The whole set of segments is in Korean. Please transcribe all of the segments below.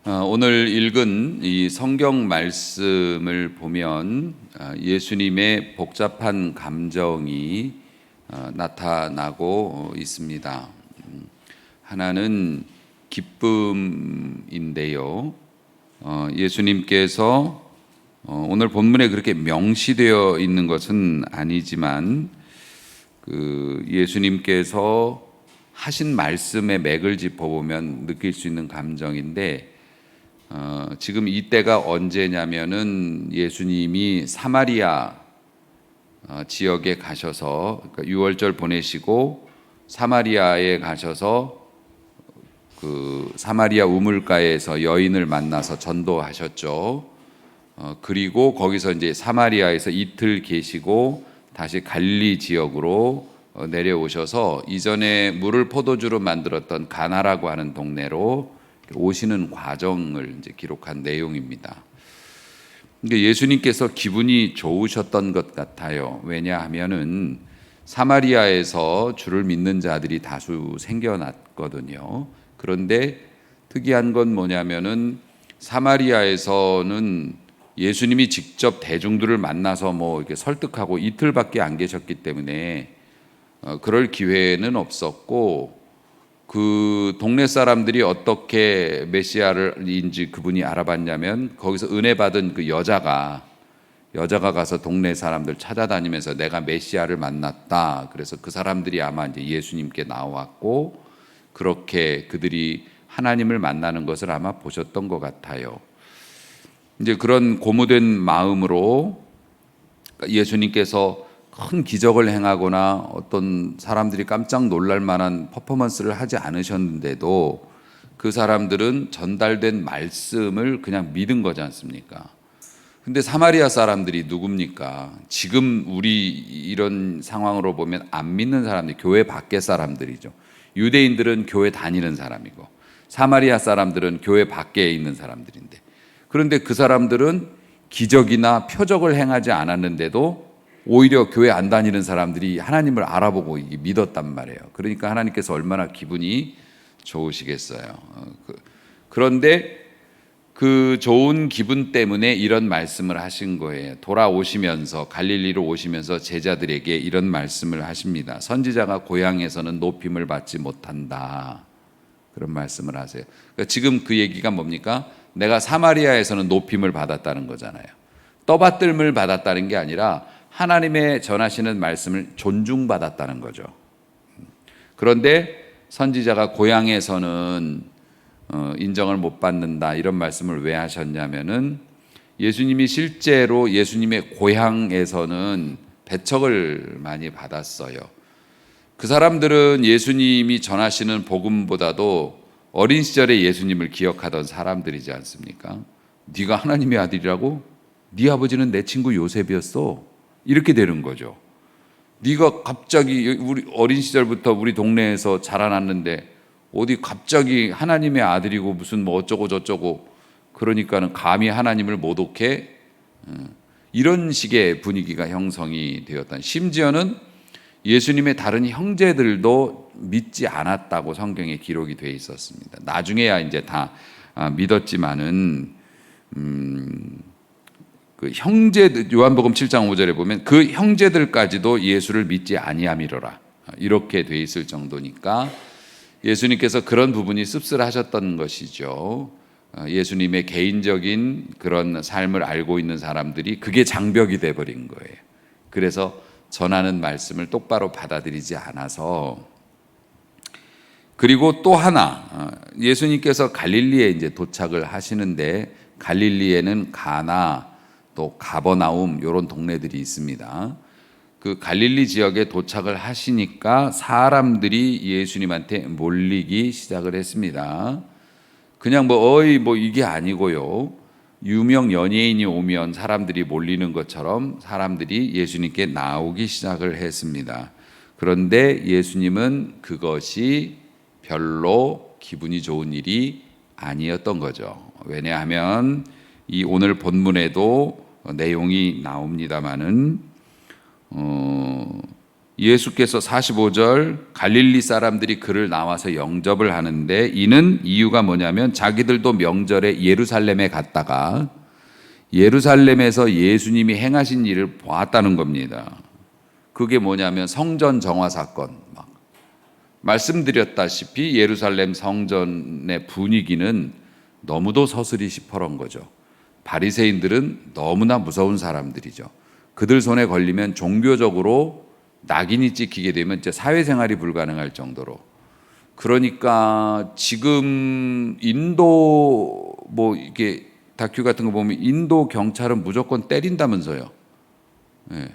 오늘 읽은 이 성경 말씀을 보면 예수님의 복잡한 감정이 나타나고 있습니다. 하나는 기쁨인데요. 예수님께서 오늘 본문에 그렇게 명시되어 있는 것은 아니지만 예수님께서 하신 말씀의 맥을 짚어보면 느낄 수 있는 감정인데 지금 이때가 언제냐면은 예수님이 사마리아 지역에 가셔서 그러니까 유월절 보내시고 사마리아에 가셔서 그 사마리아 우물가에서 여인을 만나서 전도하셨죠. 그리고 거기서 이제 사마리아에서 이틀 계시고 다시 갈릴리 지역으로 내려오셔서 이전에 물을 포도주로 만들었던 가나라고 하는 동네로 오시는 과정을 이제 기록한 내용입니다. 근데 예수님께서 기분이 좋으셨던 것 같아요. 왜냐하면은 사마리아에서 주를 믿는 자들이 다수 생겨났거든요. 그런데 특이한 건 뭐냐면은 사마리아에서는 예수님이 직접 대중들을 만나서 뭐 이렇게 설득하고 이틀밖에 안 계셨기 때문에 그럴 기회는 없었고 그 동네 사람들이 어떻게 메시아인지 그분이 알아봤냐면 거기서 은혜 받은 그 여자가 가서 동네 사람들 찾아다니면서 내가 메시아를 만났다. 그래서 그 사람들이 아마 이제 예수님께 나왔고 그렇게 그들이 하나님을 만나는 것을 아마 보셨던 것 같아요. 이제 그런 고무된 마음으로 예수님께서 큰 기적을 행하거나 어떤 사람들이 깜짝 놀랄 만한 퍼포먼스를 하지 않으셨는데도 그 사람들은 전달된 말씀을 그냥 믿은 거지 않습니까? 근데 사마리아 사람들이 누굽니까? 지금 우리 이런 상황으로 보면 안 믿는 사람들이 교회 밖의 사람들이죠. 유대인들은 교회 다니는 사람이고 사마리아 사람들은 교회 밖에 있는 사람들인데 그런데 그 사람들은 기적이나 표적을 행하지 않았는데도 오히려 교회 안 다니는 사람들이 하나님을 알아보고 믿었단 말이에요. 그러니까 하나님께서 얼마나 기분이 좋으시겠어요. 그런데 그 좋은 기분 때문에 이런 말씀을 하신 거예요. 돌아오시면서 갈릴리로 오시면서 제자들에게 이런 말씀을 하십니다. 선지자가 고향에서는 높임을 받지 못한다. 그런 말씀을 하세요. 그러니까 지금 그 얘기가 뭡니까? 내가 사마리아에서는 높임을 받았다는 거잖아요. 떠받들음을 받았다는 게 아니라 하나님의 전하시는 말씀을 존중받았다는 거죠. 그런데 선지자가 고향에서는 인정을 못 받는다 이런 말씀을 왜 하셨냐면은 예수님이 실제로 예수님의 고향에서는 배척을 많이 받았어요. 그 사람들은 예수님이 전하시는 복음보다도 어린 시절에 예수님을 기억하던 사람들이지 않습니까? 네가 하나님의 아들이라고? 네 아버지는 내 친구 요셉이었어. 이렇게 되는 거죠. 네가 갑자기 우리 어린 시절부터 우리 동네에서 자라났는데 어디 갑자기 하나님의 아들이고 무슨 뭐 어쩌고 저쩌고 그러니까는 감히 하나님을 모독해? 이런 식의 분위기가 형성이 되었던. 심지어는 예수님의 다른 형제들도 믿지 않았다고 성경에 기록이 되어 있었습니다. 나중에야 이제 다 믿었지만은 그 형제들 요한복음 7장 5절에 보면 그 형제들까지도 예수를 믿지 아니함이로라 이렇게 돼 있을 정도니까 예수님께서 그런 부분이 씁쓸하셨던 것이죠. 예수님의 개인적인 그런 삶을 알고 있는 사람들이 그게 장벽이 돼 버린 거예요. 그래서 전하는 말씀을 똑바로 받아들이지 않아서. 그리고 또 하나 예수님께서 갈릴리에 이제 도착을 하시는데 갈릴리에는 가나 또 가버나움 이런 동네들이 있습니다. 그 갈릴리 지역에 도착을 하시니까 사람들이 예수님한테 몰리기 시작을 했습니다. 그냥 뭐 이게 아니고요. 유명 연예인이 오면 사람들이 몰리는 것처럼 사람들이 예수님께 나오기 시작을 했습니다. 그런데 예수님은 그것이 별로 기분이 좋은 일이 아니었던 거죠. 왜냐하면 이 오늘 본문에도 내용이 나옵니다마는 예수께서 45절 갈릴리 사람들이 그를 나와서 영접을 하는데 이는 이유가 뭐냐면 자기들도 명절에 예루살렘에 갔다가 예루살렘에서 예수님이 행하신 일을 보았다는 겁니다. 그게 뭐냐면 성전 정화 사건. 말씀드렸다시피 예루살렘 성전의 분위기는 너무도 서슬이 시퍼런 거죠. 바리새인들은 너무나 무서운 사람들이죠. 그들 손에 걸리면 종교적으로 낙인이 찍히게 되면 이제 사회생활이 불가능할 정도로. 그러니까 지금 인도 이게 다큐 같은 거 보면 인도 경찰은 무조건 때린다면서요. 예.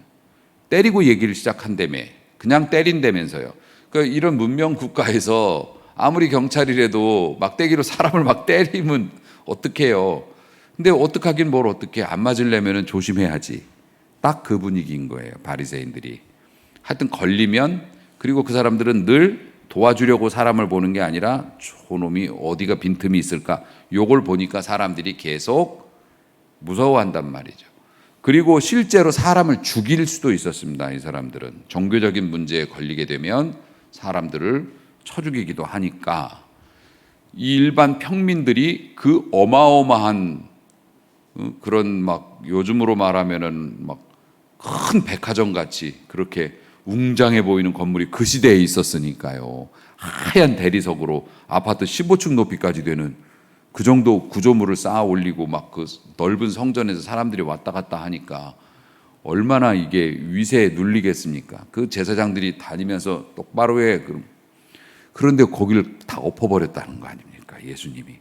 때리고 얘기를 시작한다며. 그냥 때린다면서요. 그러니까 이런 문명 국가에서 아무리 경찰이라도 막대기로 사람을 막 때리면 어떡해요. 근데 어떡하긴 뭘 어떡해. 안 맞으려면 조심해야지. 딱 그 분위기인 거예요. 바리새인들이. 하여튼 걸리면, 그리고 그 사람들은 늘 도와주려고 사람을 보는 게 아니라 저놈이 어디가 빈틈이 있을까, 요걸 보니까 사람들이 계속 무서워한단 말이죠. 그리고 실제로 사람을 죽일 수도 있었습니다. 이 사람들은 종교적인 문제에 걸리게 되면 사람들을 쳐 죽이기도 하니까 이 일반 평민들이 그 어마어마한 그런 막 요즘으로 말하면은 막 큰 백화점 같이 그렇게 웅장해 보이는 건물이 그 시대에 있었으니까요. 하얀 대리석으로 아파트 15층 높이까지 되는 그 정도 구조물을 쌓아 올리고 막 그 넓은 성전에서 사람들이 왔다 갔다 하니까 얼마나 이게 위세에 눌리겠습니까? 그 제사장들이 다니면서 똑바로 해. 그런데 거기를 다 엎어버렸다는 거 아닙니까? 예수님이.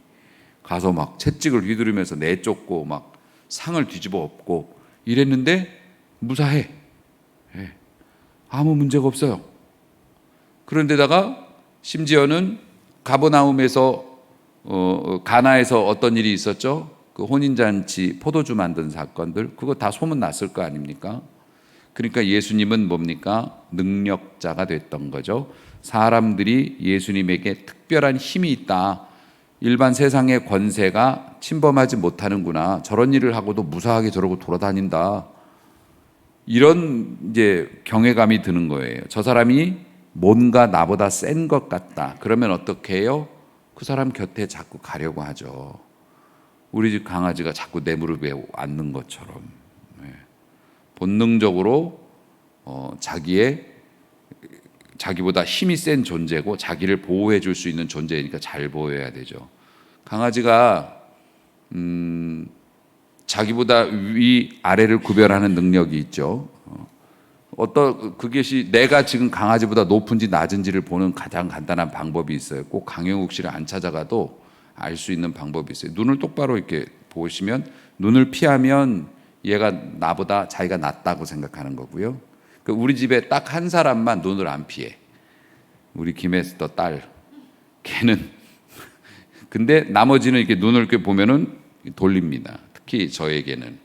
가서 막 채찍을 휘두르면서 내쫓고 막 상을 뒤집어 엎고 이랬는데 무사해. 예. 아무 문제가 없어요. 그런데다가 심지어는 가버나움에서 가나에서 어떤 일이 있었죠? 그 혼인잔치 포도주 만든 사건들, 그거 다 소문 났을 거 아닙니까? 그러니까 예수님은 뭡니까? 능력자가 됐던 거죠. 사람들이 예수님에게 특별한 힘이 있다. 일반 세상의 권세가 침범하지 못하는구나. 저런 일을 하고도 무사하게 저러고 돌아다닌다. 이런 이제 경외감이 드는 거예요. 저 사람이 뭔가 나보다 센 것 같다. 그러면 어떻게 해요? 그 사람 곁에 자꾸 가려고 하죠. 우리 집 강아지가 자꾸 내 무릎에 앉는 것처럼. 본능적으로 자기보다 힘이 센 존재고 자기를 보호해 줄 수 있는 존재니까 잘 보여야 되죠. 강아지가 자기보다 위 아래를 구별하는 능력이 있죠. 그것이 내가 지금 강아지보다 높은지 낮은지를 보는 가장 간단한 방법이 있어요. 꼭 강영욱 씨를 안 찾아가도 알 수 있는 방법이 있어요. 눈을 똑바로 이렇게 보시면 눈을 피하면 얘가 나보다 자기가 낫다고 생각하는 거고요. 우리 집에 딱 한 사람만 눈을 안 피해. 우리 김에스터 딸. 걔는 근데 나머지는 이렇게 눈을 이렇게 보면은 돌립니다. 특히 저에게는.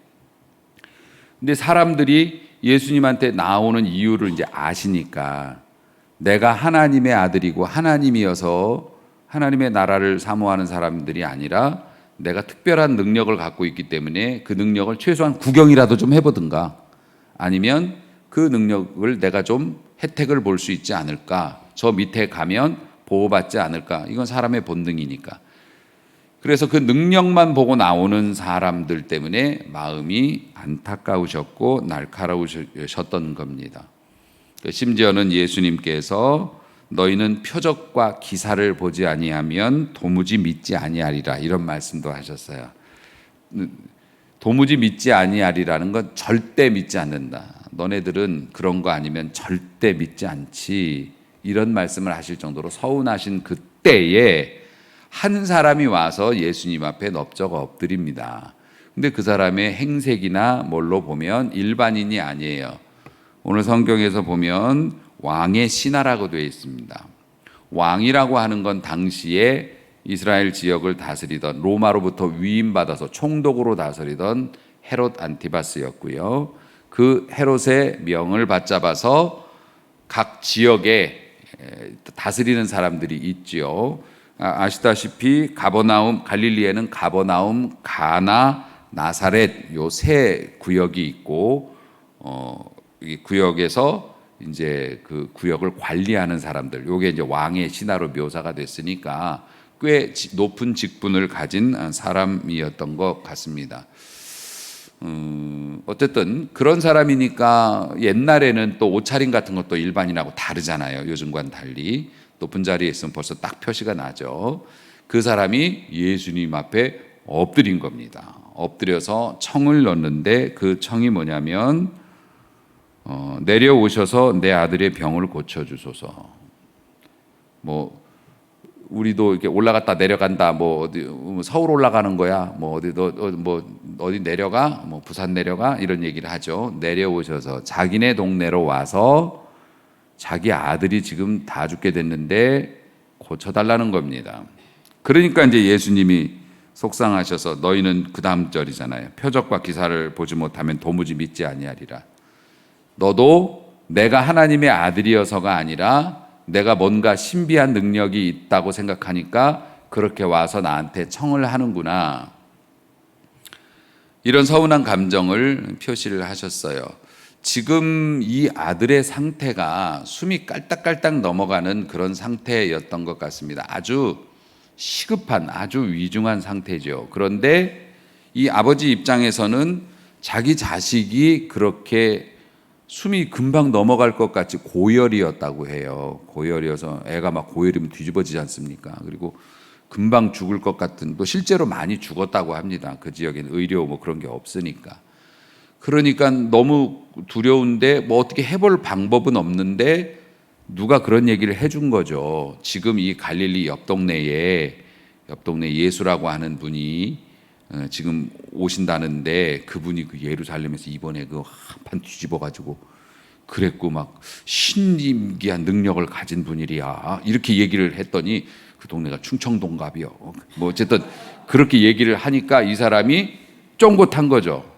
근데 사람들이 예수님한테 나오는 이유를 이제 아시니까 내가 하나님의 아들이고 하나님이어서 하나님의 나라를 사모하는 사람들이 아니라 내가 특별한 능력을 갖고 있기 때문에 그 능력을 최소한 구경이라도 좀 해보든가 아니면 그 능력을 내가 좀 혜택을 볼 수 있지 않을까, 저 밑에 가면 보호받지 않을까, 이건 사람의 본능이니까. 그래서 그 능력만 보고 나오는 사람들 때문에 마음이 안타까우셨고 날카로우셨던 겁니다. 심지어는 예수님께서 너희는 표적과 기사를 보지 아니하면 도무지 믿지 아니하리라 이런 말씀도 하셨어요. 도무지 믿지 아니하리라는 건 절대 믿지 않는다. 너네들은 그런 거 아니면 절대 믿지 않지. 이런 말씀을 하실 정도로 서운하신 그때에 한 사람이 와서 예수님 앞에 넙적 엎드립니다. 근데 그 사람의 행색이나 뭘로 보면 일반인이 아니에요. 오늘 성경에서 보면 왕의 신하라고 되어 있습니다. 왕이라고 하는 건 당시에 이스라엘 지역을 다스리던 로마로부터 위임받아서 총독으로 다스리던 헤롯 안티바스였고요. 그 헤롯의 명을 받잡아서 각 지역에 다스리는 사람들이 있지요. 아시다시피 갈릴리에는 가버나움, 가나, 나사렛 요 세 구역이 있고 이 구역에서 이제 그 구역을 관리하는 사람들, 요게 이제 왕의 신하로 묘사가 됐으니까 꽤 높은 직분을 가진 사람이었던 것 같습니다. 어쨌든 그런 사람이니까 옛날에는 또 옷차림 같은 것도 일반인하고 다르잖아요. 요즘과는 달리 높은 자리에 있으면 벌써 딱 표시가 나죠. 그 사람이 예수님 앞에 엎드린 겁니다. 엎드려서 청을 넣는데 그 청이 뭐냐면 내려오셔서 내 아들의 병을 고쳐주소서. 뭐 우리도 이렇게 올라갔다 내려간다. 뭐 어디 서울 올라가는 거야. 뭐 어디 뭐 어디 내려가. 뭐 부산 내려가 이런 얘기를 하죠. 내려오셔서 자기네 동네로 와서 자기 아들이 지금 다 죽게 됐는데 고쳐달라는 겁니다. 그러니까 이제 예수님이 속상하셔서 너희는 그 다음 절이잖아요. 표적과 기사를 보지 못하면 도무지 믿지 아니하리라. 너도 내가 하나님의 아들이어서가 아니라 내가 뭔가 신비한 능력이 있다고 생각하니까 그렇게 와서 나한테 청을 하는구나. 이런 서운한 감정을 표시를 하셨어요. 지금 이 아들의 상태가 숨이 깔딱깔딱 넘어가는 그런 상태였던 것 같습니다. 아주 시급한, 아주 위중한 상태죠. 그런데 이 아버지 입장에서는 자기 자식이 그렇게 숨이 금방 넘어갈 것 같이 고열이었다고 해요. 고열이어서 애가 막 고열이면 뒤집어지지 않습니까? 그리고 금방 죽을 것 같은, 또 실제로 많이 죽었다고 합니다. 그 지역에는 의료 뭐 그런 게 없으니까. 그러니까 너무 두려운데 뭐 어떻게 해볼 방법은 없는데 누가 그런 얘기를 해준 거죠. 지금 이 갈릴리 옆 동네 예수라고 하는 분이 지금 오신다는데 그분이 그 예루살렘에서 이번에 그 한판 뒤집어가지고 그랬고 막 신기한 능력을 가진 분이랴 이렇게 얘기를 했더니 그 동네가 충청동갑이요. 뭐 어쨌든 그렇게 얘기를 하니까 이 사람이 쫑긋한 거죠.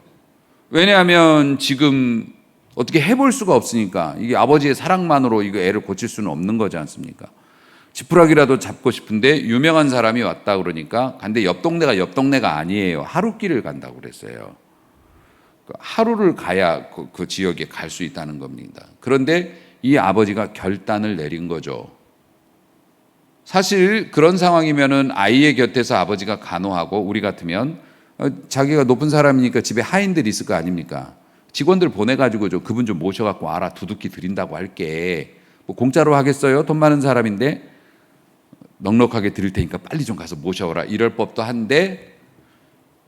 왜냐하면 지금 어떻게 해볼 수가 없으니까 이게 아버지의 사랑만으로 이거 애를 고칠 수는 없는 거지 않습니까? 지푸라기라도 잡고 싶은데 유명한 사람이 왔다 그러니까 근데 옆 동네가 아니에요. 하루길을 간다고 그랬어요. 하루를 가야 그 지역에 갈 수 있다는 겁니다. 그런데 이 아버지가 결단을 내린 거죠. 사실 그런 상황이면은 아이의 곁에서 아버지가 간호하고 우리 같으면 자기가 높은 사람이니까 집에 하인들이 있을 거 아닙니까? 직원들 보내가지고 그분 좀 모셔갖고 알아 두둑히 드린다고 할게. 뭐 공짜로 하겠어요? 돈 많은 사람인데 넉넉하게 드릴 테니까 빨리 좀 가서 모셔오라. 이럴 법도 한데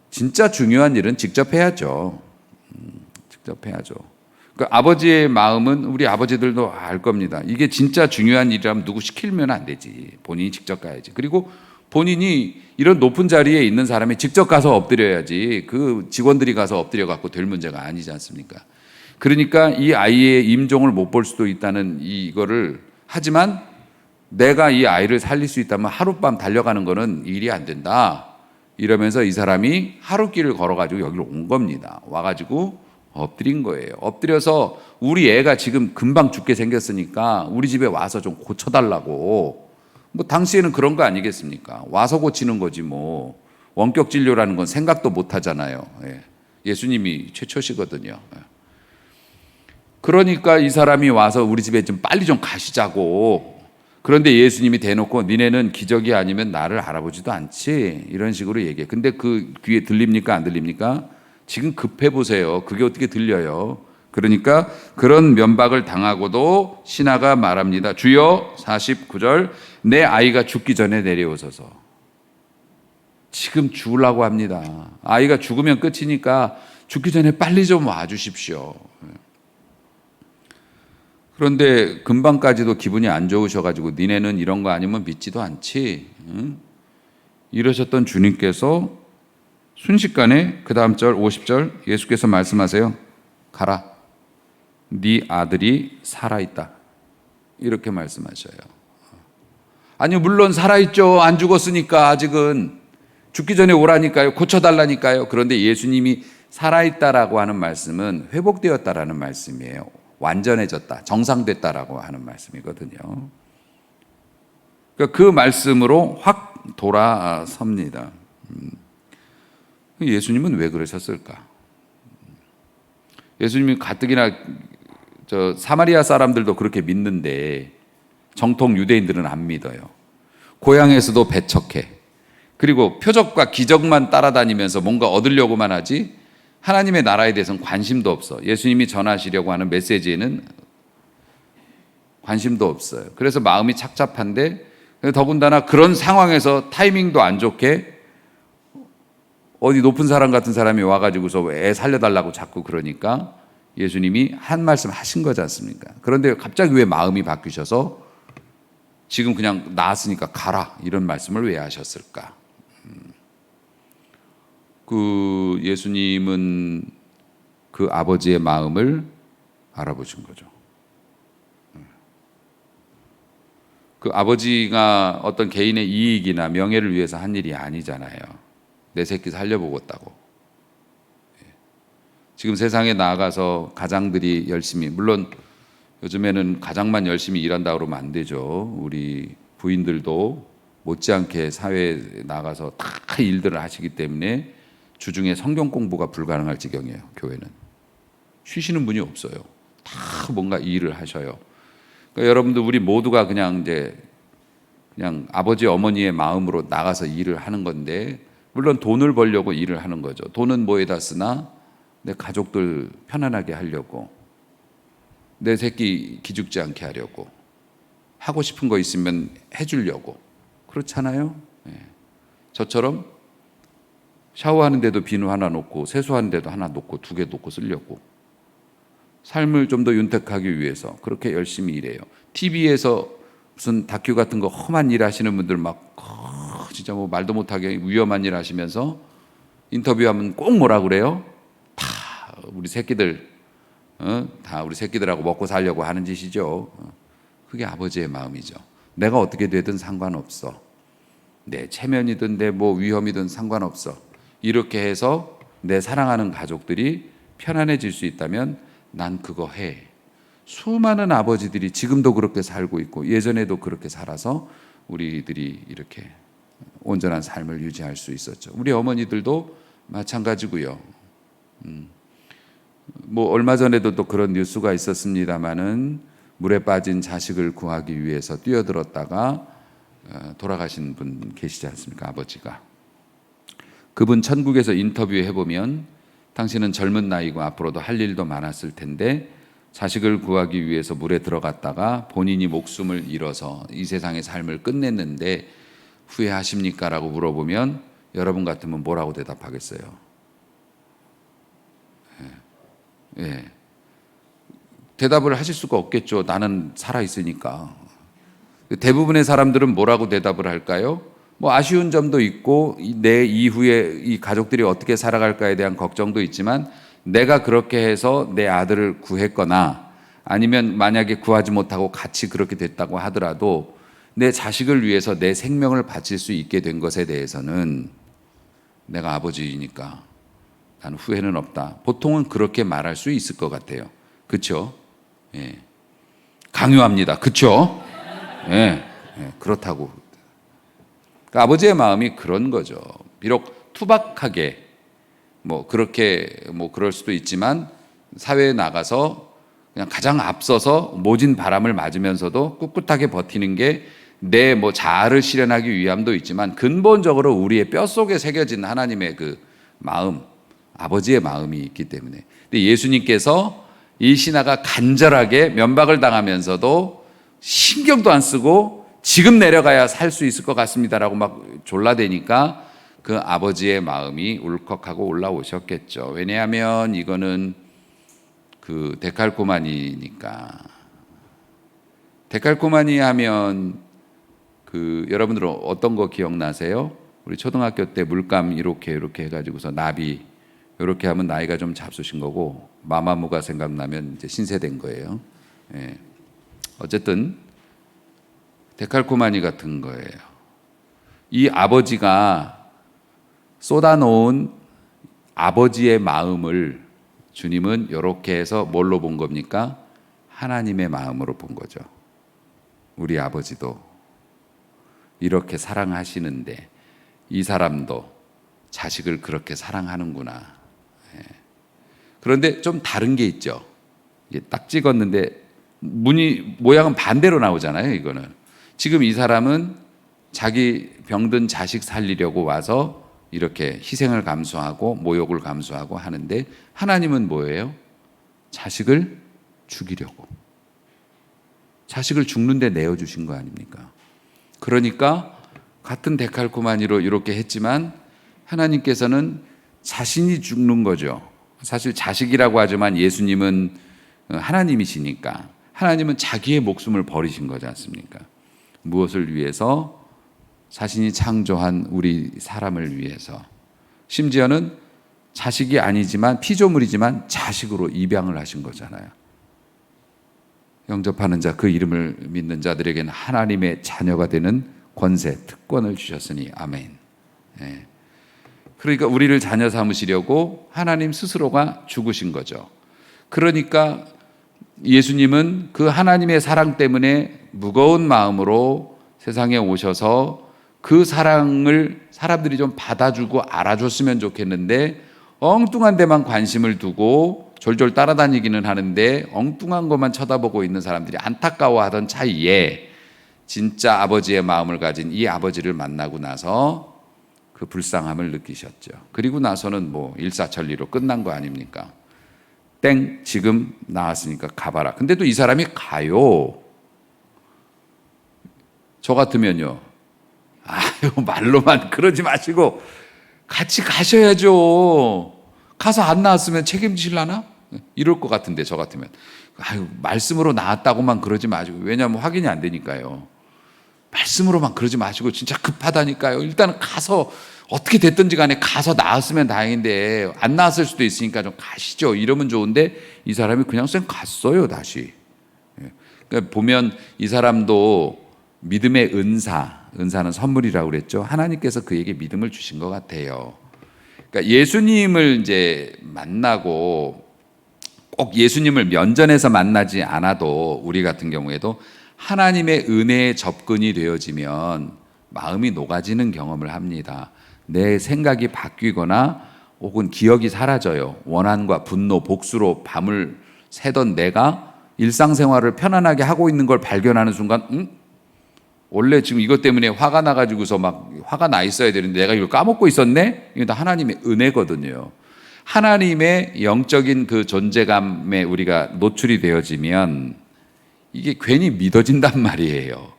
진짜 중요한 일은 직접 해야죠. 직접 해야죠. 그러니까 아버지의 마음은 우리 아버지들도 알 겁니다. 이게 진짜 중요한 일이라면 누구 시키면 안 되지. 본인이 직접 가야지. 그리고 본인이 이런 높은 자리에 있는 사람이 직접 가서 엎드려야지 그 직원들이 가서 엎드려 갖고 될 문제가 아니지 않습니까? 그러니까 이 아이의 임종을 못 볼 수도 있다는 이거를 하지만 내가 이 아이를 살릴 수 있다면 하룻밤 달려가는 거는 일이 안 된다. 이러면서 이 사람이 하루길을 걸어가지고 여기로 온 겁니다. 와가지고 엎드린 거예요. 엎드려서 우리 애가 지금 금방 죽게 생겼으니까 우리 집에 와서 좀 고쳐달라고. 뭐 당시에는 그런 거 아니겠습니까? 와서 고치는 거지 뭐. 원격 진료라는 건 생각도 못 하잖아요. 예수님이 최초시거든요. 그러니까 이 사람이 와서 우리 집에 좀 빨리 좀 가시자고. 그런데 예수님이 대놓고 니네는 기적이 아니면 나를 알아보지도 않지. 이런 식으로 얘기해. 근데 그 귀에 들립니까? 안 들립니까? 지금 급해 보세요. 그게 어떻게 들려요? 그러니까 그런 면박을 당하고도 신하가 말합니다. 주여 49절 내 아이가 죽기 전에 내려오소서. 지금 죽으려고 합니다. 아이가 죽으면 끝이니까 죽기 전에 빨리 좀 와주십시오. 그런데 금방까지도 기분이 안 좋으셔가지고 니네는 이런 거 아니면 믿지도 않지. 응? 이러셨던 주님께서 순식간에 그 다음 절 50절 예수께서 말씀하세요. 가라. 네 아들이 살아있다. 이렇게 말씀하셔요. 아니 물론 살아있죠. 안 죽었으니까 아직은. 죽기 전에 오라니까요. 고쳐달라니까요. 그런데 예수님이 살아있다라고 하는 말씀은 회복되었다라는 말씀이에요. 완전해졌다. 정상됐다라고 하는 말씀이거든요. 그러니까 그 말씀으로 확 돌아섭니다. 예수님은 왜 그러셨을까? 예수님이 가뜩이나 저 사마리아 사람들도 그렇게 믿는데 정통 유대인들은 안 믿어요. 고향에서도 배척해. 그리고 표적과 기적만 따라다니면서 뭔가 얻으려고만 하지 하나님의 나라에 대해서는 관심도 없어. 예수님이 전하시려고 하는 메시지에는 관심도 없어요. 그래서 마음이 착잡한데, 더군다나 그런 상황에서 타이밍도 안 좋게 어디 높은 사람 같은 사람이 와가지고서 애 살려달라고 자꾸 그러니까 예수님이 한 말씀 하신 거지 않습니까? 그런데 갑자기 왜 마음이 바뀌셔서 지금 그냥 나았으니까 가라 이런 말씀을 왜 하셨을까? 그 예수님은 그 아버지의 마음을 알아보신 거죠. 그 아버지가 어떤 개인의 이익이나 명예를 위해서 한 일이 아니잖아요. 내 새끼 살려보겠다고. 지금 세상에 나아가서 가장들이 열심히, 물론 요즘에는 가장만 열심히 일한다고 그러면 안 되죠. 우리 부인들도 못지않게 사회에 나가서 다 일들을 하시기 때문에 주중에 성경 공부가 불가능할 지경이에요. 교회는 쉬시는 분이 없어요. 다 뭔가 일을 하셔요. 그러니까 여러분들 우리 모두가 그냥 아버지 어머니의 마음으로 나가서 일을 하는 건데, 물론 돈을 벌려고 일을 하는 거죠. 돈은 뭐에다 쓰나? 내 가족들 편안하게 하려고, 내 새끼 기죽지 않게 하려고, 하고 싶은 거 있으면 해주려고. 그렇잖아요. 저처럼 샤워하는데도 비누 하나 놓고, 세수하는데도 하나 놓고, 2개 놓고 쓰려고, 삶을 좀 더 윤택하기 위해서 그렇게 열심히 일해요. TV에서 무슨 다큐 같은 거 험한 일 하시는 분들 막 진짜 뭐 말도 못하게 위험한 일 하시면서 인터뷰하면 꼭 뭐라 그래요? 다 우리 새끼들, 다 우리 새끼들하고 먹고 살려고 하는 짓이죠. 그게 아버지의 마음이죠. 내가 어떻게 되든 상관없어. 내 체면이든 내 뭐 위험이든 상관없어. 이렇게 해서 내 사랑하는 가족들이 편안해질 수 있다면 난 그거 해. 수많은 아버지들이 지금도 그렇게 살고 있고 예전에도 그렇게 살아서 우리들이 이렇게 온전한 삶을 유지할 수 있었죠. 우리 어머니들도 마찬가지고요. 뭐 얼마 전에도 또 그런 뉴스가 있었습니다마는 물에 빠진 자식을 구하기 위해서 뛰어들었다가 돌아가신 분 계시지 않습니까? 아버지가. 그분 천국에서 인터뷰해 보면 당신은 젊은 나이고 앞으로도 할 일도 많았을 텐데 자식을 구하기 위해서 물에 들어갔다가 본인이 목숨을 잃어서 이 세상의 삶을 끝냈는데 후회하십니까? 라고 물어보면 여러분 같으면 뭐라고 대답하겠어요? 예. 대답을 하실 수가 없겠죠. 나는 살아있으니까. 대부분의 사람들은 뭐라고 대답을 할까요? 뭐 아쉬운 점도 있고 내 이후에 이 가족들이 어떻게 살아갈까에 대한 걱정도 있지만 내가 그렇게 해서 내 아들을 구했거나 아니면 만약에 구하지 못하고 같이 그렇게 됐다고 하더라도 내 자식을 위해서 내 생명을 바칠 수 있게 된 것에 대해서는 내가 아버지이니까 나는 후회는 없다. 보통은 그렇게 말할 수 있을 것 같아요. 그렇죠? 예. 강요합니다. 그렇죠? 예. 예. 그렇다고. 그러니까 아버지의 마음이 그런 거죠. 비록 투박하게 뭐 그렇게 뭐 그럴 수도 있지만 사회에 나가서 그냥 가장 앞서서 모진 바람을 맞으면서도 꿋꿋하게 버티는 게 내 뭐 자아를 실현하기 위함도 있지만 근본적으로 우리의 뼛속에 새겨진 하나님의 그 마음, 아버지의 마음이 있기 때문에. 근데 예수님께서 이 신하가 간절하게 면박을 당하면서도 신경도 안 쓰고 지금 내려가야 살 수 있을 것 같습니다라고 막 졸라대니까 그 아버지의 마음이 울컥하고 올라오셨겠죠. 왜냐하면 이거는 그 데칼코마니니까. 데칼코마니 하면 그 여러분들은 어떤 거 기억나세요? 우리 초등학교 때 물감 이렇게 해가지고서 나비 이렇게 하면 나이가 좀 잡수신 거고 마마무가 생각나면 이제 신세대인 거예요. 예. 어쨌든 데칼코마니 같은 거예요. 이 아버지가 쏟아놓은 아버지의 마음을 주님은 이렇게 해서 뭘로 본 겁니까? 하나님의 마음으로 본 거죠. 우리 아버지도 이렇게 사랑하시는데 이 사람도 자식을 그렇게 사랑하는구나. 그런데 좀 다른 게 있죠. 이게 딱 찍었는데 모양은 반대로 나오잖아요. 이거는 지금 이 사람은 자기 병든 자식 살리려고 와서 이렇게 희생을 감수하고 모욕을 감수하고 하는데, 하나님은 뭐예요? 자식을 죽이려고, 자식을 죽는데 내어주신 거 아닙니까? 그러니까 같은 데칼코마니로 이렇게 했지만 하나님께서는 자신이 죽는 거죠. 사실 자식이라고 하지만 예수님은 하나님이시니까 하나님은 자기의 목숨을 버리신 거지 않습니까? 무엇을 위해서? 자신이 창조한 우리 사람을 위해서. 심지어는 자식이 아니지만 피조물이지만 자식으로 입양을 하신 거잖아요. 영접하는 자, 그 이름을 믿는 자들에게는 하나님의 자녀가 되는 권세, 특권을 주셨으니 아멘. 예. 그러니까 우리를 자녀 삼으시려고 하나님 스스로가 죽으신 거죠. 그러니까 예수님은 그 하나님의 사랑 때문에 무거운 마음으로 세상에 오셔서 그 사랑을 사람들이 좀 받아주고 알아줬으면 좋겠는데 엉뚱한 데만 관심을 두고 졸졸 따라다니기는 하는데 엉뚱한 것만 쳐다보고 있는 사람들이 안타까워하던 차이에 진짜 아버지의 마음을 가진 이 아버지를 만나고 나서 그 불쌍함을 느끼셨죠. 그리고 나서는 뭐 일사천리로 끝난 거 아닙니까? 땡, 지금 나왔으니까 가봐라. 근데 또 이 사람이 가요. 저 같으면요, 아유, 말로만 그러지 마시고 같이 가셔야죠. 가서 안 나왔으면 책임지실라나? 이럴 것 같은데, 저 같으면. 아유, 말씀으로 나왔다고만 그러지 마시고. 왜냐하면 확인이 안 되니까요. 말씀으로만 그러지 마시고, 진짜 급하다니까요. 일단 가서 어떻게 됐든지 간에 가서 나왔으면 다행인데 안 나왔을 수도 있으니까 좀 가시죠. 이러면 좋은데 이 사람이 그냥 쌩 갔어요, 다시. 그러니까 보면 이 사람도 믿음의 은사는 선물이라고 그랬죠. 하나님께서 그에게 믿음을 주신 것 같아요. 그러니까 예수님을 이제 만나고 꼭 예수님을 면전에서 만나지 않아도 우리 같은 경우에도 하나님의 은혜에 접근이 되어지면 마음이 녹아지는 경험을 합니다. 내 생각이 바뀌거나 혹은 기억이 사라져요. 원한과 분노, 복수로 밤을 새던 내가 일상생활을 편안하게 하고 있는 걸 발견하는 순간 원래 지금 이것 때문에 화가 나가지고서 막 화가 나 있어야 되는데 내가 이걸 까먹고 있었네? 이게 다 하나님의 은혜거든요. 하나님의 영적인 그 존재감에 우리가 노출이 되어지면 이게 괜히 믿어진단 말이에요.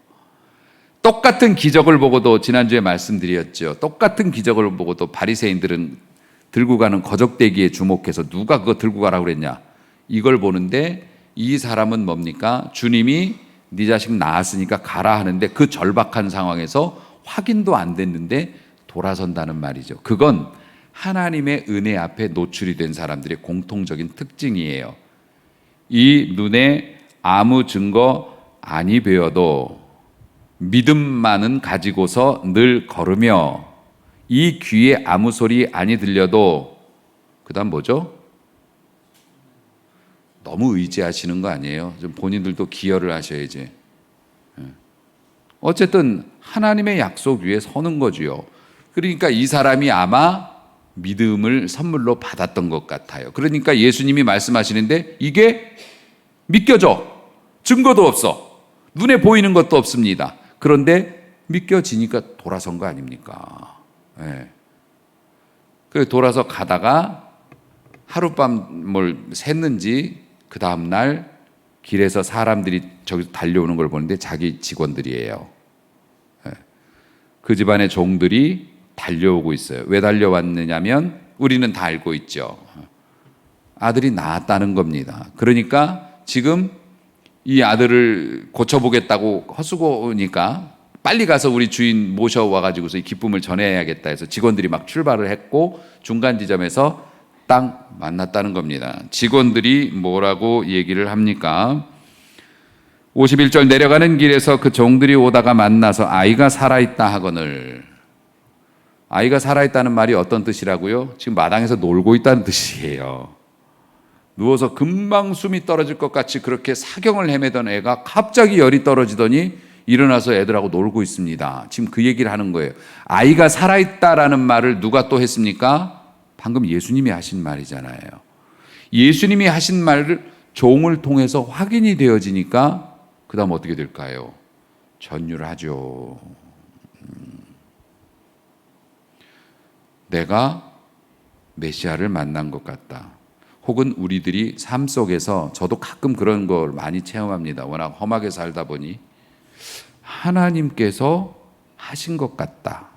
똑같은 기적을 보고도, 지난주에 말씀드렸죠. 똑같은 기적을 보고도 바리새인들은 들고 가는 거적대기에 주목해서 누가 그거 들고 가라고 그랬냐? 이걸 보는데 이 사람은 뭡니까? 주님이 네 자식 낳았으니까 가라 하는데 그 절박한 상황에서 확인도 안 됐는데 돌아선다는 말이죠. 그건 하나님의 은혜 앞에 노출이 된 사람들의 공통적인 특징이에요. 이 눈에 아무 증거 아니 보여도 믿음만은 가지고서 늘 걸으며 이 귀에 아무 소리 아니 들려도, 그 다음 뭐죠? 너무 의지하시는 거 아니에요? 좀 본인들도 기여를 하셔야지. 어쨌든 하나님의 약속 위에 서는 거지요. 그러니까 이 사람이 아마 믿음을 선물로 받았던 것 같아요. 그러니까 예수님이 말씀하시는데 이게 믿겨져. 증거도 없어. 눈에 보이는 것도 없습니다. 그런데 믿겨지니까 돌아선 거 아닙니까? 네. 그래서 돌아서 가다가 하룻밤을 샜는지 그 다음날 길에서 사람들이 저기서 달려오는 걸 보는데 자기 직원들이에요. 네. 그 집안의 종들이 달려오고 있어요. 왜 달려왔느냐면 우리는 다 알고 있죠. 아들이 낳았다는 겁니다. 그러니까 지금 이 아들을 고쳐보겠다고 헛수고니까 빨리 가서 우리 주인 모셔와가지고서 이 기쁨을 전해야겠다 해서 직원들이 막 출발을 했고 중간 지점에서 딱 만났다는 겁니다. 직원들이 뭐라고 얘기를 합니까? 51절, 내려가는 길에서 그 종들이 오다가 만나서 아이가 살아있다 하거늘. 아이가 살아있다는 말이 어떤 뜻이라고요? 지금 마당에서 놀고 있다는 뜻이에요. 누워서 금방 숨이 떨어질 것 같이 그렇게 사경을 헤매던 애가 갑자기 열이 떨어지더니 일어나서 애들하고 놀고 있습니다. 지금 그 얘기를 하는 거예요. 아이가 살아있다라는 말을 누가 또 했습니까? 방금 예수님이 하신 말이잖아요. 예수님이 하신 말을 종을 통해서 확인이 되어지니까 그 다음 어떻게 될까요? 전율을 하죠. 내가 메시아를 만난 것 같다. 혹은 우리들이 삶 속에서, 저도 가끔 그런 걸 많이 체험합니다. 워낙 험하게 살다 보니 하나님께서 하신 것 같다,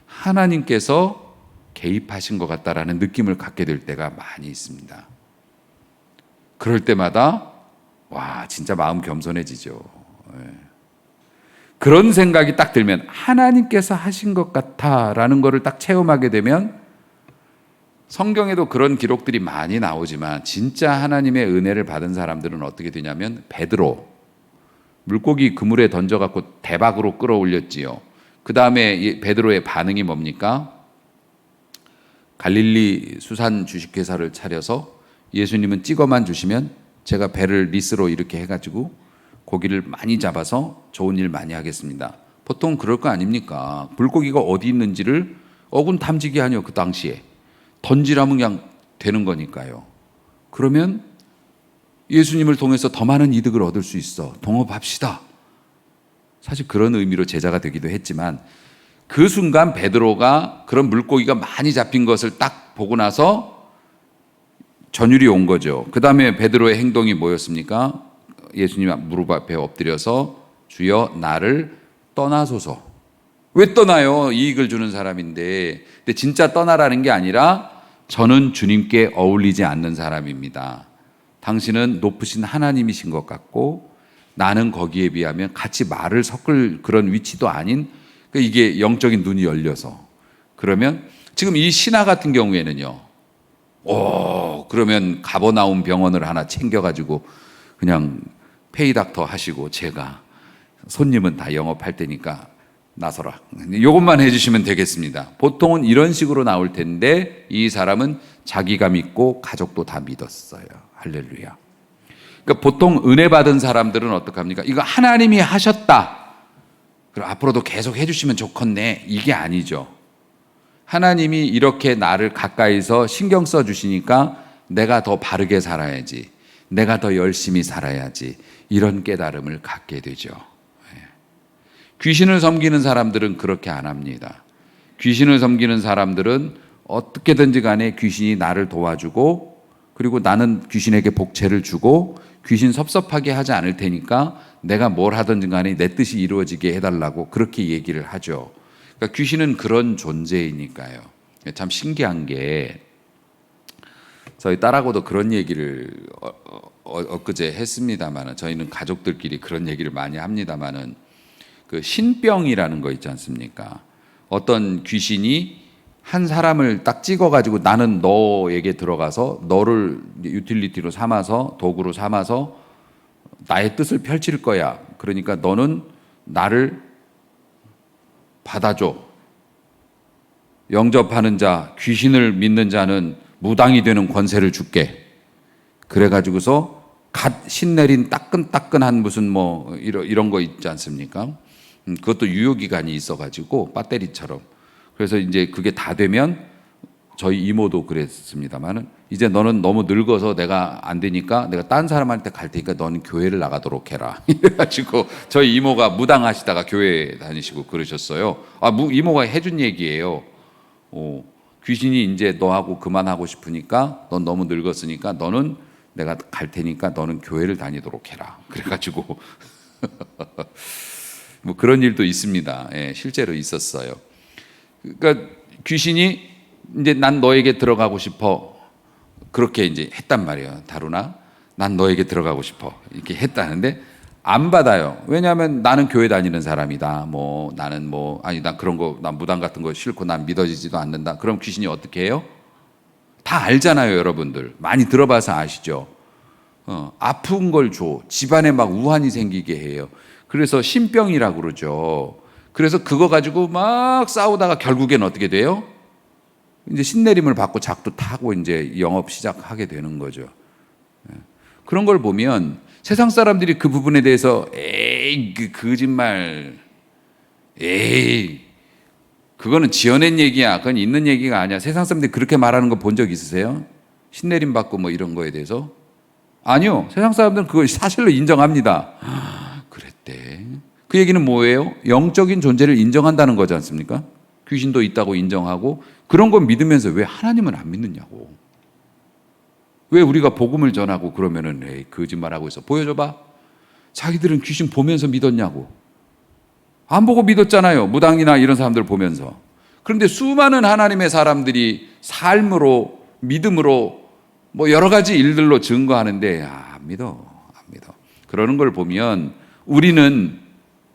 하나님께서 개입하신 것 같다라는 느낌을 갖게 될 때가 많이 있습니다. 그럴 때마다 와, 진짜 마음 겸손해지죠. 그런 생각이 딱 들면, 하나님께서 하신 것 같아라는 거를 딱 체험하게 되면, 성경에도 그런 기록들이 많이 나오지만 진짜 하나님의 은혜를 받은 사람들은 어떻게 되냐면, 베드로 물고기 그물에 던져갖고 대박으로 끌어올렸지요. 그 다음에 베드로의 반응이 뭡니까? 갈릴리 수산 주식회사를 차려서 예수님은 찍어만 주시면 제가 배를 리스로 이렇게 해가지고 고기를 많이 잡아서 좋은 일 많이 하겠습니다. 보통 그럴 거 아닙니까? 물고기가 어디 있는지를 어군 탐지기 하뇨. 그 당시에 던지라면 그냥 되는 거니까요. 그러면 예수님을 통해서 더 많은 이득을 얻을 수 있어, 동업합시다. 사실 그런 의미로 제자가 되기도 했지만, 그 순간 베드로가 그런 물고기가 많이 잡힌 것을 딱 보고 나서 전율이 온 거죠. 그 다음에 베드로의 행동이 뭐였습니까? 예수님 무릎 앞에 엎드려서 주여 나를 떠나소서. 왜 떠나요? 이익을 주는 사람인데. 근데 진짜 떠나라는 게 아니라, 저는 주님께 어울리지 않는 사람입니다. 당신은 높으신 하나님이신 것 같고 나는 거기에 비하면 같이 말을 섞을 그런 위치도 아닌, 이게 영적인 눈이 열려서. 그러면 지금 이 신하 같은 경우에는요, 그러면 가버나움 병원을 하나 챙겨가지고 그냥 페이닥터 하시고, 제가 손님은 다 영업할 테니까 나서라, 이것만 해주시면 되겠습니다. 보통은 이런 식으로 나올 텐데, 이 사람은 자기가 믿고 가족도 다 믿었어요. 할렐루야. 그러니까 보통 은혜 받은 사람들은 어떡합니까? 이거 하나님이 하셨다, 그럼 앞으로도 계속 해주시면 좋겠네, 이게 아니죠. 하나님이 이렇게 나를 가까이서 신경 써주시니까 내가 더 바르게 살아야지, 내가 더 열심히 살아야지, 이런 깨달음을 갖게 되죠. 귀신을 섬기는 사람들은 그렇게 안 합니다. 귀신을 섬기는 사람들은 어떻게든지 간에 귀신이 나를 도와주고, 그리고 나는 귀신에게 복채를 주고 귀신 섭섭하게 하지 않을 테니까 내가 뭘 하든지 간에 내 뜻이 이루어지게 해달라고 그렇게 얘기를 하죠. 그러니까 귀신은 그런 존재이니까요. 참 신기한 게, 저희 딸하고도 그런 얘기를 엊그제 했습니다만은, 저희는 가족들끼리 그런 얘기를 많이 합니다만은, 그 신병이라는 거 있지 않습니까? 어떤 귀신이 한 사람을 딱 찍어가지고 나는 너에게 들어가서 너를 유틸리티로 삼아서, 도구로 삼아서 나의 뜻을 펼칠 거야. 그러니까 너는 나를 받아줘. 영접하는 자, 귀신을 믿는 자는 무당이 되는 권세를 줄게. 그래가지고서 갓 신내린 따끈따끈한 무슨 뭐 이런 거 있지 않습니까? 그것도 유효기간이 있어가지고 배터리처럼. 그래서 이제 그게 다 되면, 저희 이모도 그랬습니다만은, 이제 너는 너무 늙어서 내가 안 되니까 내가 딴 사람한테 갈 테니까 너는 교회를 나가도록 해라. 이래가지고 저희 이모가 무당하시다가 교회 다니시고 그러셨어요. 이모가 해준 얘기예요. 귀신이 이제 너하고 그만하고 싶으니까, 넌 너무 늙었으니까 너는 내가 갈 테니까 너는 교회를 다니도록 해라. 그래가지고 뭐 그런 일도 있습니다. 예, 실제로 있었어요. 그러니까 귀신이 이제 난 너에게 들어가고 싶어, 그렇게 이제 했단 말이에요. 다루나, 난 너에게 들어가고 싶어, 이렇게 했다는데 안 받아요. 왜냐하면 나는 교회 다니는 사람이다. 나는 난 그런 거, 난 무당 같은 거 싫고 난 믿어지지도 않는다. 그럼 귀신이 어떻게 해요? 다 알잖아요, 여러분들. 많이 들어봐서 아시죠? 아픈 걸 줘. 집안에 막 우환이 생기게 해요. 그래서 신병이라고 그러죠. 그래서 그거 가지고 막 싸우다가 결국엔 어떻게 돼요? 이제 신내림을 받고 작도 타고 이제 영업 시작하게 되는 거죠. 그런 걸 보면 세상 사람들이 그 부분에 대해서 에이, 그 거짓말, 에이, 그거는 지어낸 얘기야, 그건 있는 얘기가 아니야, 세상 사람들이 그렇게 말하는 거 본 적 있으세요? 신내림 받고 뭐 이런 거에 대해서? 아니요. 세상 사람들은 그걸 사실로 인정합니다. 그랬대. 그 얘기는 뭐예요? 영적인 존재를 인정한다는 거지 않습니까? 귀신도 있다고 인정하고 그런 건 믿으면서 왜 하나님은 안 믿느냐고. 왜 우리가 복음을 전하고 그러면은 에이, 거짓말하고 있어. 보여줘봐. 자기들은 귀신 보면서 믿었냐고. 안 보고 믿었잖아요. 무당이나 이런 사람들 보면서. 그런데 수많은 하나님의 사람들이 삶으로 믿음으로 뭐 여러 가지 일들로 증거하는데 안 믿어. 그러는 걸 보면 우리는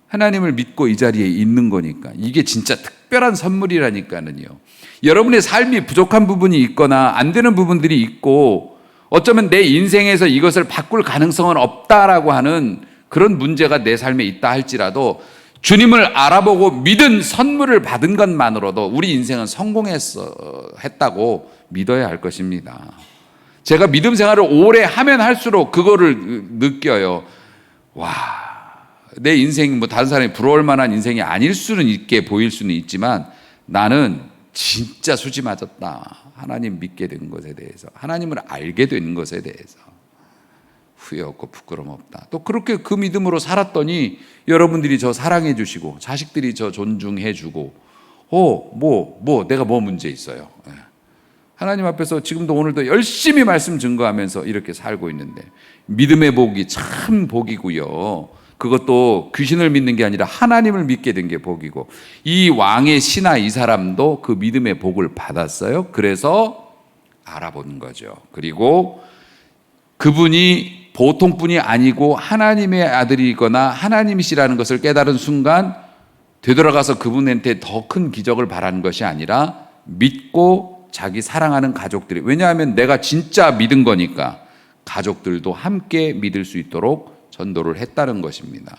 하나님을 믿고 이 자리에 있는 거니까 이게 진짜 특별한 선물이라니까는요. 여러분의 삶이 부족한 부분이 있거나 안 되는 부분들이 있고 어쩌면 내 인생에서 이것을 바꿀 가능성은 없다라고 하는 그런 문제가 내 삶에 있다 할지라도 주님을 알아보고 믿은 선물을 받은 것만으로도 우리 인생은 성공했다고 믿어야 할 것입니다. 제가 믿음 생활을 오래 하면 할수록 그거를 느껴요. 와, 내 인생 뭐 다른 사람이 부러울 만한 인생이 아닐 수는 있게 보일 수는 있지만 나는 진짜 수지 맞았다. 하나님 믿게 된 것에 대해서, 하나님을 알게 된 것에 대해서 후회 없고 부끄럼 없다. 또 그렇게 그 믿음으로 살았더니 여러분들이 저 사랑해 주시고 자식들이 저 존중해 주고 내가 뭐 문제 있어요. 하나님 앞에서 지금도 오늘도 열심히 말씀 증거하면서 이렇게 살고 있는데 믿음의 복이 참 복이고요. 그것도 귀신을 믿는 게 아니라 하나님을 믿게 된 게 복이고 이 왕의 신하 이 사람도 그 믿음의 복을 받았어요. 그래서 알아보는 거죠. 그리고 그분이 보통 분이 아니고 하나님의 아들이거나 하나님이시라는 것을 깨달은 순간 되돌아가서 그분한테 더 큰 기적을 바라는 것이 아니라 믿고 자기 사랑하는 가족들이, 왜냐하면 내가 진짜 믿은 거니까 가족들도 함께 믿을 수 있도록 전도를 했다는 것입니다.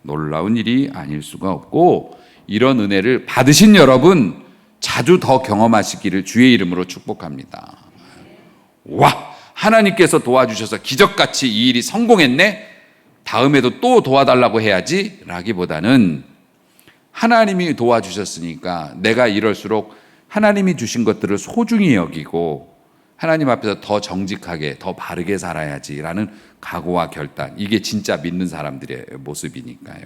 놀라운 일이 아닐 수가 없고 이런 은혜를 받으신 여러분 자주 더 경험하시기를 주의 이름으로 축복합니다. 와, 하나님께서 도와주셔서 기적같이 이 일이 성공했네? 다음에도 또 도와달라고 해야지? 라기보다는 하나님이 도와주셨으니까 내가 이럴수록 하나님이 주신 것들을 소중히 여기고 하나님 앞에서 더 정직하게 더 바르게 살아야지라는 각오와 결단, 이게 진짜 믿는 사람들의 모습이니까요.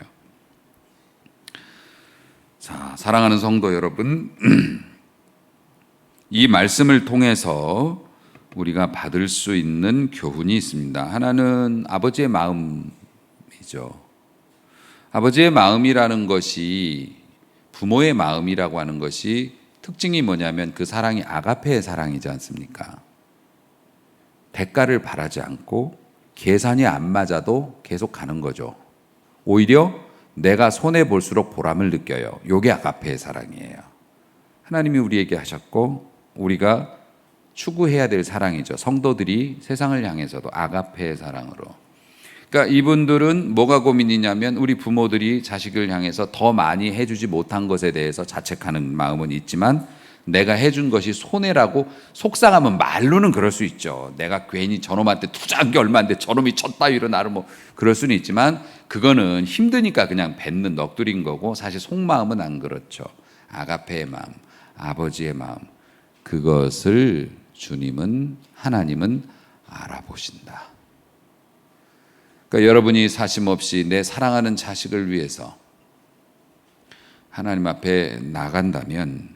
자, 사랑하는 성도 여러분, 이 말씀을 통해서 우리가 받을 수 있는 교훈이 있습니다. 하나는 아버지의 마음이죠. 아버지의 마음이라는 것이, 부모의 마음이라고 하는 것이 특징이 뭐냐면 그 사랑이 아가페의 사랑이지 않습니까? 대가를 바라지 않고 계산이 안 맞아도 계속 가는 거죠. 오히려 내가 손해볼수록 보람을 느껴요. 이게 아가페의 사랑이에요. 하나님이 우리에게 하셨고 우리가 추구해야 될 사랑이죠. 성도들이 세상을 향해서도 아가페의 사랑으로. 그러니까 이분들은 뭐가 고민이냐면 우리 부모들이 자식을 향해서 더 많이 해주지 못한 것에 대해서 자책하는 마음은 있지만 내가 해준 것이 손해라고 속상하면 말로는 그럴 수 있죠. 내가 괜히 저놈한테 투자한 게 얼마인데 저놈이 쳤다위로 나를 뭐 그럴 수는 있지만 그거는 힘드니까 그냥 뱉는 넋두린 거고 사실 속마음은 안 그렇죠. 아가페의 마음, 아버지의 마음, 그것을 주님은, 하나님은 알아보신다. 그러니까 여러분이 사심없이 내 사랑하는 자식을 위해서 하나님 앞에 나간다면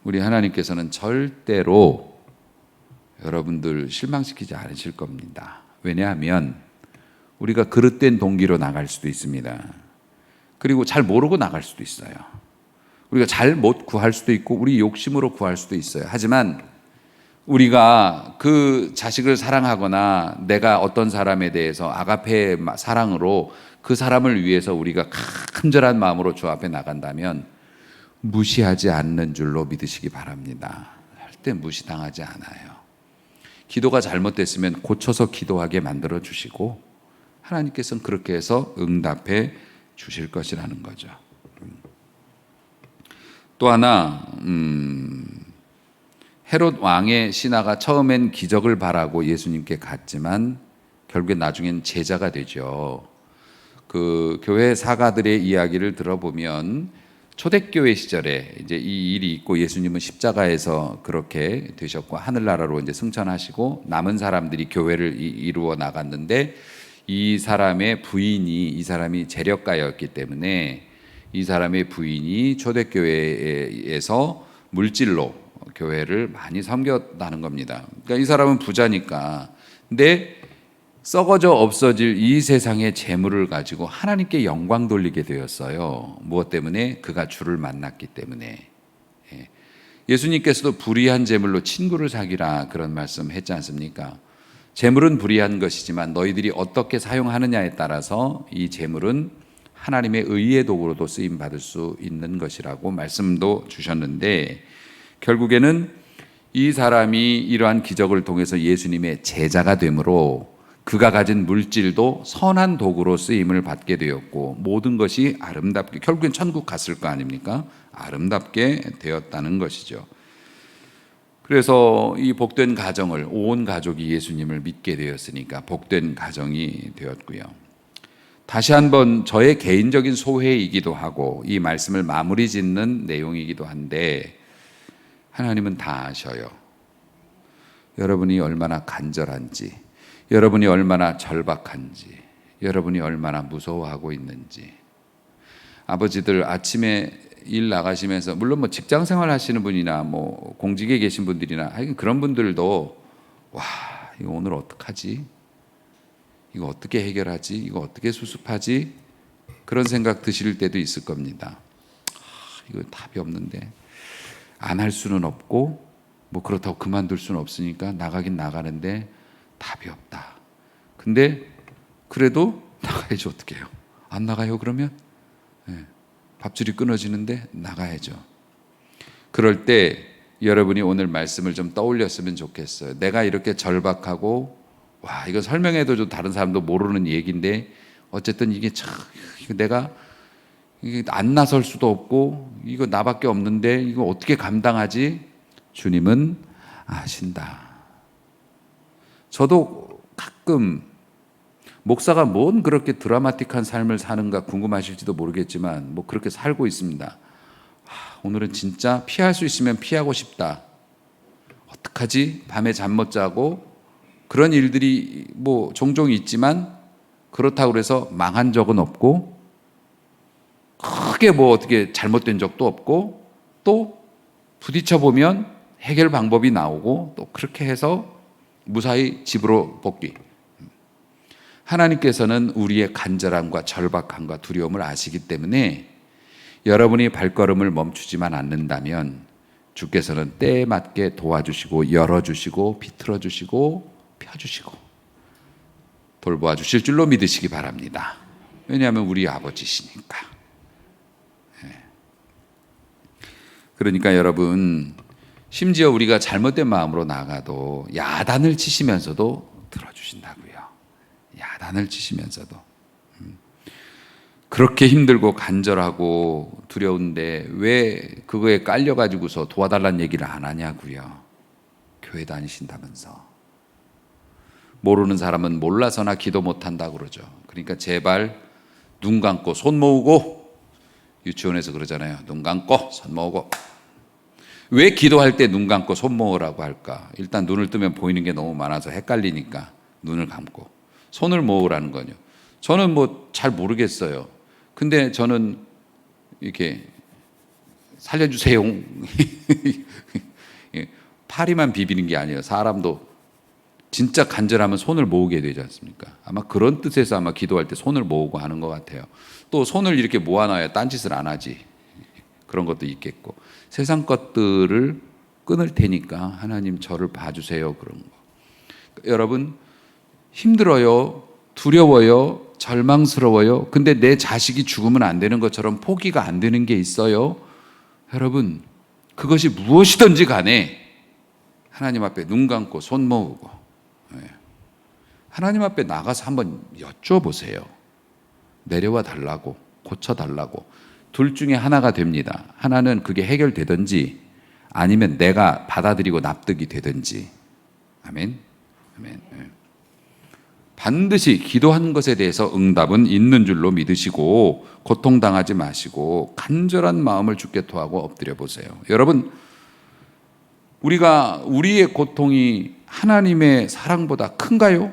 우리 하나님께서는 절대로 여러분들 실망시키지 않으실 겁니다. 왜냐하면 우리가 그릇된 동기로 나갈 수도 있습니다. 그리고 잘 모르고 나갈 수도 있어요. 우리가 잘 못 구할 수도 있고 우리 욕심으로 구할 수도 있어요. 하지만 우리가 그 자식을 사랑하거나 내가 어떤 사람에 대해서 아가페의 사랑으로 그 사람을 위해서 우리가 간절한 마음으로 주 앞에 나간다면 무시하지 않는 줄로 믿으시기 바랍니다. 절대 무시당하지 않아요. 기도가 잘못됐으면 고쳐서 기도하게 만들어 주시고 하나님께서는 그렇게 해서 응답해 주실 것이라는 거죠. 또 하나 헤롯 왕의 신하가 처음엔 기적을 바라고 예수님께 갔지만 결국에 나중엔 제자가 되죠. 그 교회 사가들의 이야기를 들어보면 초대교회 시절에 이제 이 일이 있고 예수님은 십자가에서 그렇게 되셨고 하늘나라로 이제 승천하시고 남은 사람들이 교회를 이루어 나갔는데 이 사람의 부인이 이 사람이 재력가였기 때문에 이 사람의 부인이 초대교회에서 물질로 교회를 많이 섬겼다는 겁니다. 그러니까 이 사람은 부자니까. 근데 썩어져 없어질 이 세상의 재물을 가지고 하나님께 영광 돌리게 되었어요. 무엇 때문에? 그가 주를 만났기 때문에. 예수님께서도 불의한 재물로 친구를 사귀라 그런 말씀 했지 않습니까? 재물은 불의한 것이지만 너희들이 어떻게 사용하느냐에 따라서 이 재물은 하나님의 의의 도구로도 쓰임 받을 수 있는 것이라고 말씀도 주셨는데, 결국에는 이 사람이 이러한 기적을 통해서 예수님의 제자가 되므로 그가 가진 물질도 선한 도구로 쓰임을 받게 되었고 모든 것이 아름답게, 결국엔 천국 갔을 거 아닙니까? 아름답게 되었다는 것이죠. 그래서 이 복된 가정을, 온 가족이 예수님을 믿게 되었으니까 복된 가정이 되었고요. 다시 한번 저의 개인적인 소회이기도 하고 이 말씀을 마무리 짓는 내용이기도 한데, 하나님은 다 아셔요. 여러분이 얼마나 간절한지, 여러분이 얼마나 절박한지, 여러분이 얼마나 무서워하고 있는지. 아버지들 아침에 일 나가시면서, 물론 뭐 직장 생활 하시는 분이나 뭐 공직에 계신 분들이나 하여간 그런 분들도 와, 이거 오늘 어떡하지? 이거 어떻게 해결하지? 이거 어떻게 수습하지? 그런 생각 드실 때도 있을 겁니다. 이거 답이 없는데, 안 할 수는 없고 뭐 그렇다고 그만둘 수는 없으니까 나가긴 나가는데 답이 없다. 근데 그래도 나가야지. 어떻게 해요? 안 나가요 그러면? 밥줄이 끊어지는데 나가야죠. 그럴 때 여러분이 오늘 말씀을 좀 떠올렸으면 좋겠어요. 내가 이렇게 절박하고, 와, 이거 설명해도 좀 다른 사람도 모르는 얘기인데 어쨌든 이게 참, 내가 이게 안 나설 수도 없고 이거 나밖에 없는데 이거 어떻게 감당하지? 주님은 아신다. 저도 가끔 목사가 뭔 그렇게 드라마틱한 삶을 사는가 궁금하실지도 모르겠지만 뭐 그렇게 살고 있습니다. 오늘은 진짜 피할 수 있으면 피하고 싶다. 어떡하지? 밤에 잠 못 자고 그런 일들이 뭐 종종 있지만 그렇다고 해서 망한 적은 없고 크게 뭐 어떻게 잘못된 적도 없고 또 부딪혀 보면 해결 방법이 나오고 또 그렇게 해서 무사히 집으로 복귀. 하나님께서는 우리의 간절함과 절박함과 두려움을 아시기 때문에 여러분이 발걸음을 멈추지만 않는다면 주께서는 때에 맞게 도와주시고 열어주시고 비틀어주시고 펴주시고 돌보아 주실 줄로 믿으시기 바랍니다. 왜냐하면 우리 아버지시니까. 그러니까 여러분, 심지어 우리가 잘못된 마음으로 나가도 야단을 치시면서도 들어주신다고요. 야단을 치시면서도. 그렇게 힘들고 간절하고 두려운데 왜 그거에 깔려가지고서 도와달라는 얘기를 안 하냐고요. 교회 다니신다면서. 모르는 사람은 몰라서나 기도 못한다고 그러죠. 그러니까 제발 눈 감고 손 모으고, 유치원에서 그러잖아요. 눈 감고 손 모으고. 왜 기도할 때 눈 감고 손 모으라고 할까? 일단 눈을 뜨면 보이는 게 너무 많아서 헷갈리니까 눈을 감고 손을 모으라는 거죠. 저는 뭐 잘 모르겠어요. 근데 저는 이렇게 살려주세요. 파리만 비비는 게 아니에요. 사람도 진짜 간절하면 손을 모으게 되지 않습니까? 아마 그런 뜻에서 아마 기도할 때 손을 모으고 하는 것 같아요. 또 손을 이렇게 모아놔야 딴짓을 안 하지. 그런 것도 있겠고. 세상 것들을 끊을 테니까 하나님 저를 봐주세요. 그런 거. 여러분, 힘들어요. 두려워요. 절망스러워요. 근데 내 자식이 죽으면 안 되는 것처럼 포기가 안 되는 게 있어요. 여러분, 그것이 무엇이든지 간에 하나님 앞에 눈 감고 손 모으고 하나님 앞에 나가서 한번 여쭤보세요. 내려와 달라고, 고쳐달라고. 둘 중에 하나가 됩니다. 하나는 그게 해결되든지 아니면 내가 받아들이고 납득이 되든지. 아멘. 아멘. 반드시 기도한 것에 대해서 응답은 있는 줄로 믿으시고 고통당하지 마시고 간절한 마음을 주께 토하고 엎드려 보세요. 여러분, 우리의 고통이 하나님의 사랑보다 큰가요?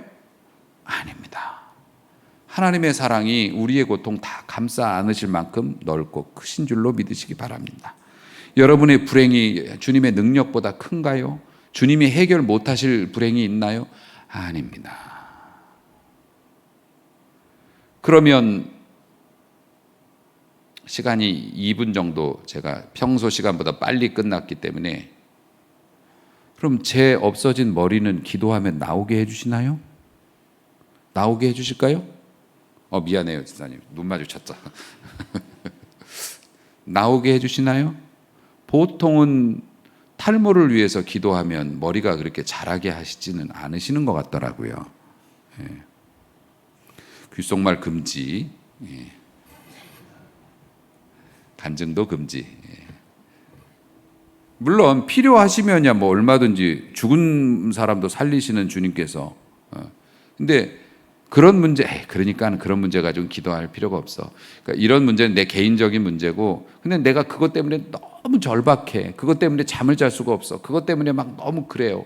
아닙니다. 하나님의 사랑이 우리의 고통 다 감싸 안으실 만큼 넓고 크신 줄로 믿으시기 바랍니다. 여러분의 불행이 주님의 능력보다 큰가요? 주님이 해결 못하실 불행이 있나요? 아닙니다. 그러면 시간이 2분 정도 제가 평소 시간보다 빨리 끝났기 때문에 그럼 제 없어진 머리는 기도하면 나오게 해주시나요? 나오게 해주실까요? 미안해요, 지사님. 눈 마주쳤죠. 나오게 해주시나요? 보통은 탈모를 위해서 기도하면 머리가 그렇게 자라게 하시지는 않으시는 것 같더라고요. 예. 귓속말 금지, 예. 간증도 금지. 예. 물론 필요하시면야 뭐 얼마든지 죽은 사람도 살리시는 주님께서. 근데 그런 문제, 그러니까 그런 문제 가지고 기도할 필요가 없어. 그러니까 이런 문제는 내 개인적인 문제고, 근데 내가 그것 때문에 너무 절박해. 그것 때문에 잠을 잘 수가 없어. 그것 때문에 막 너무 그래요.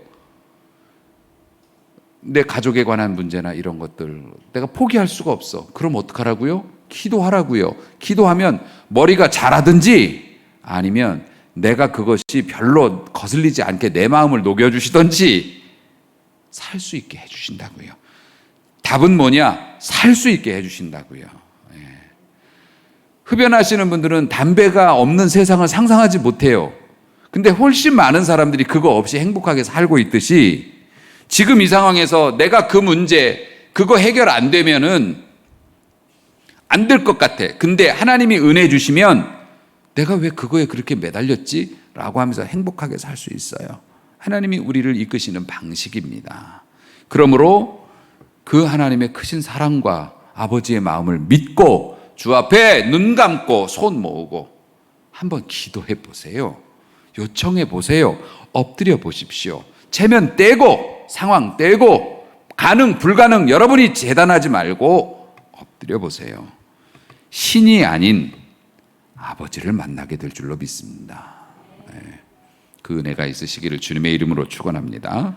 내 가족에 관한 문제나 이런 것들 내가 포기할 수가 없어. 그럼 어떡하라고요? 기도하라고요. 기도하면 머리가 자라든지 아니면 내가 그것이 별로 거슬리지 않게 내 마음을 녹여주시든지 살 수 있게 해주신다고요. 답은 뭐냐? 살 수 있게 해주신다고요. 예. 흡연하시는 분들은 담배가 없는 세상을 상상하지 못해요. 근데 훨씬 많은 사람들이 그거 없이 행복하게 살고 있듯이 지금 이 상황에서 내가 그 문제, 그거 해결 안 되면은 안 될 것 같아. 근데 하나님이 은혜 주시면 내가 왜 그거에 그렇게 매달렸지? 라고 하면서 행복하게 살 수 있어요. 하나님이 우리를 이끄시는 방식입니다. 그러므로 그 하나님의 크신 사랑과 아버지의 마음을 믿고 주 앞에 눈 감고 손 모으고 한번 기도해 보세요. 요청해 보세요. 엎드려 보십시오. 체면 떼고 상황 떼고 가능 불가능 여러분이 재단하지 말고 엎드려 보세요. 신이 아닌 아버지를 만나게 될 줄로 믿습니다. 그 은혜가 있으시기를 주님의 이름으로 축원합니다.